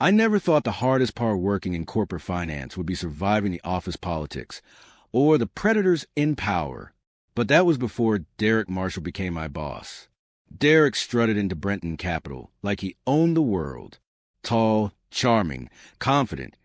I never thought the hardest part working in corporate finance would be surviving the office politics or the predators in power. But that was before Derek Marshall became my boss. Derek strutted into Brenton Capital like he owned the world. Tall, charming, confident.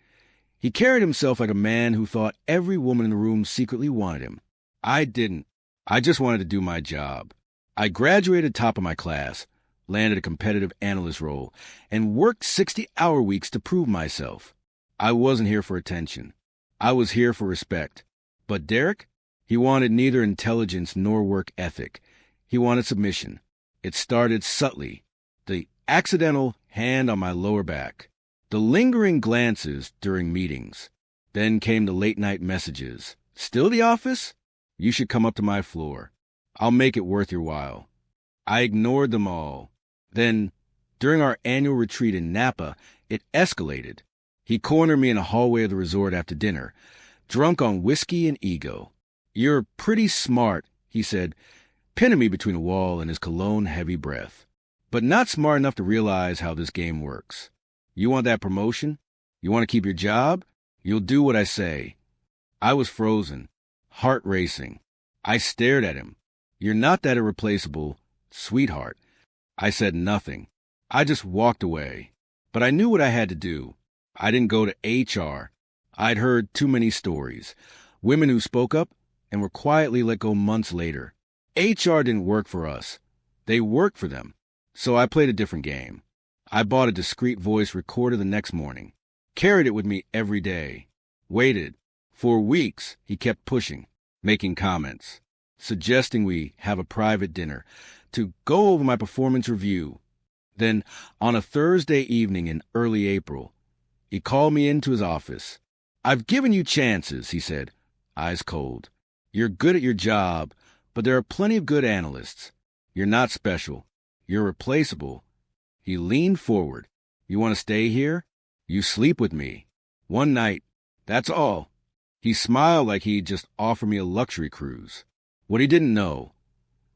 He carried himself like a man who thought every woman in the room secretly wanted him. I didn't. I just wanted to do my job. I graduated top of my class, landed a competitive analyst role, and worked 60-hour weeks to prove myself. I wasn't here for attention. I was here for respect. But Derek? He wanted neither intelligence nor work ethic. He wanted submission. It started subtly. The accidental hand on my lower back. The lingering glances during meetings. Then came the late-night messages. Still the office? You should come up to my floor. I'll make it worth your while. I ignored them all. Then, during our annual retreat in Napa, it escalated. He cornered me in a hallway of the resort after dinner, drunk on whiskey and ego. You're pretty smart, he said, pinning me between a wall and his cologne-heavy breath. But not smart enough to realize how this game works. You want that promotion? You want to keep your job? You'll do what I say. I was frozen, heart racing. I stared at him. You're not that irreplaceable, sweetheart. I said nothing. I just walked away. But I knew what I had to do. I didn't go to HR. I'd heard too many stories. Women who spoke up and were quietly let go months later. HR didn't work for us. They worked for them. So I played a different game. I bought a discreet voice recorder the next morning. Carried it with me every day. Waited. For weeks, he kept pushing, making comments, suggesting we have a private dinner to go over my performance review. Then, on a Thursday evening in early April, he called me into his office. I've given you chances, he said, eyes cold. You're good at your job, but there are plenty of good analysts. You're not special. You're replaceable. He leaned forward. You want to stay here? You sleep with me. One night. That's all. He smiled like he'd just offered me a luxury cruise. What he didn't know,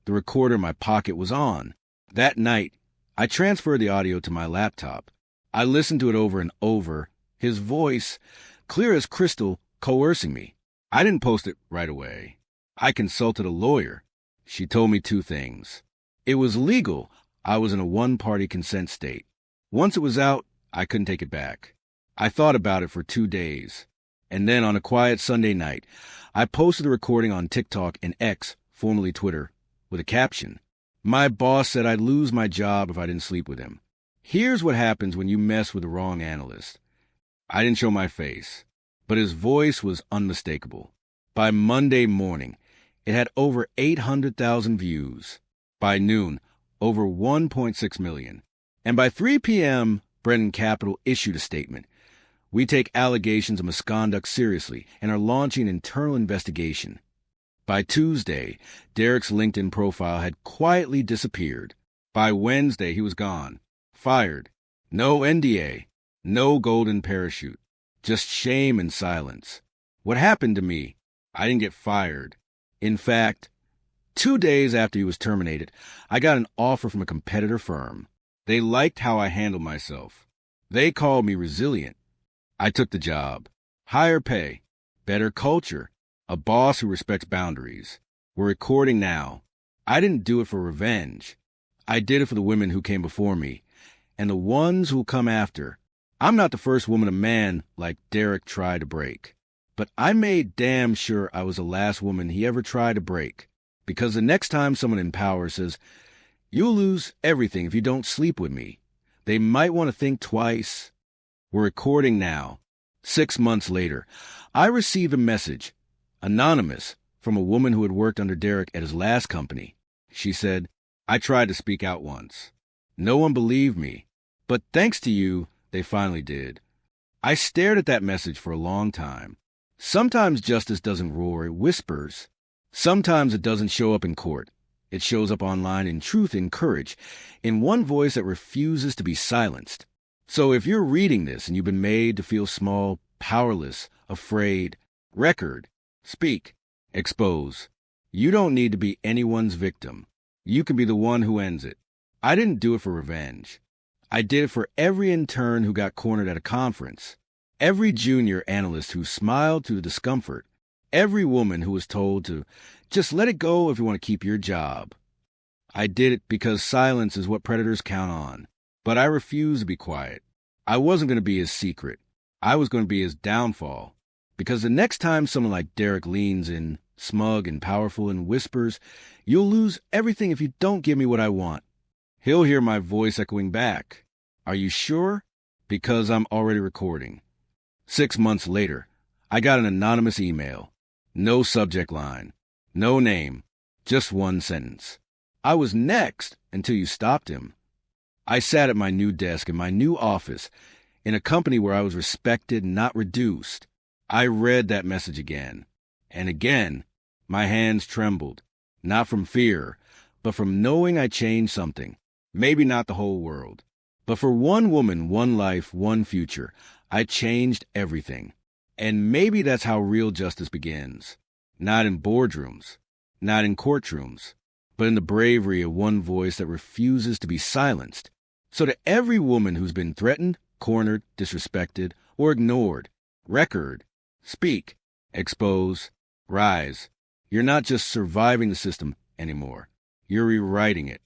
the recorder in my pocket was on. That night, I transferred the audio to my laptop. I listened to it over and over, his voice, clear as crystal, coercing me. I didn't post it right away. I consulted a lawyer. She told me two things. It was legal. I was in a one-party consent state. Once it was out, I couldn't take it back. I thought about it for 2 days. And then on a quiet Sunday night, I posted the recording on TikTok and X, formerly Twitter, with a caption. My boss said I'd lose my job if I didn't sleep with him. Here's what happens when you mess with the wrong analyst. I didn't show my face, but his voice was unmistakable. By Monday morning, it had over 800,000 views. By noon, over 1.6 million. And by 3 p.m., Brenton Capital issued a statement. We take allegations of misconduct seriously and are launching an internal investigation. By Tuesday, Derek's LinkedIn profile had quietly disappeared. By Wednesday, he was gone. Fired. No NDA. No golden parachute. Just shame and silence. What happened to me? I didn't get fired. In fact, 2 days after he was terminated, I got an offer from a competitor firm. They liked how I handled myself. They called me resilient. I took the job. Higher pay, better culture, a boss who respects boundaries. We're recording now. I didn't do it for revenge. I did it for the women who came before me, and the ones who'll come after. I'm not the first woman a man like Derek tried to break. But I made damn sure I was the last woman he ever tried to break. Because the next time someone in power says, you'll lose everything if you don't sleep with me, they might want to think twice. We're recording now. 6 months later, I received a message, anonymous, from a woman who had worked under Derek at his last company. She said, I tried to speak out once. No one believed me. But thanks to you, they finally did. I stared at that message for a long time. Sometimes justice doesn't roar, it whispers. Sometimes it doesn't show up in court. It shows up online in truth and courage, in one voice that refuses to be silenced. So if you're reading this and you've been made to feel small, powerless, afraid, record, speak, expose. You don't need to be anyone's victim. You can be the one who ends it. I didn't do it for revenge. I did it for every intern who got cornered at a conference, every junior analyst who smiled through the discomfort, every woman who was told to just let it go if you want to keep your job. I did it because silence is what predators count on. But I refused to be quiet. I wasn't going to be his secret. I was going to be his downfall. Because the next time someone like Derek leans in, smug and powerful, and whispers, "You'll lose everything if you don't give me what I want," he'll hear my voice echoing back, "Are you sure?" Because I'm already recording. 6 months later, I got an anonymous email. No subject line. No name. Just one sentence. I was next until you stopped him. I sat at my new desk in my new office in a company where I was respected, not reduced. I read that message again. And again, my hands trembled, not from fear, but from knowing I changed something. Maybe not the whole world, but for one woman, one life, one future, I changed everything. And maybe that's how real justice begins. Not in boardrooms, not in courtrooms, but in the bravery of one voice that refuses to be silenced. So to every woman who's been threatened, cornered, disrespected, or ignored, record, speak, expose, rise. You're not just surviving the system anymore. You're rewriting it.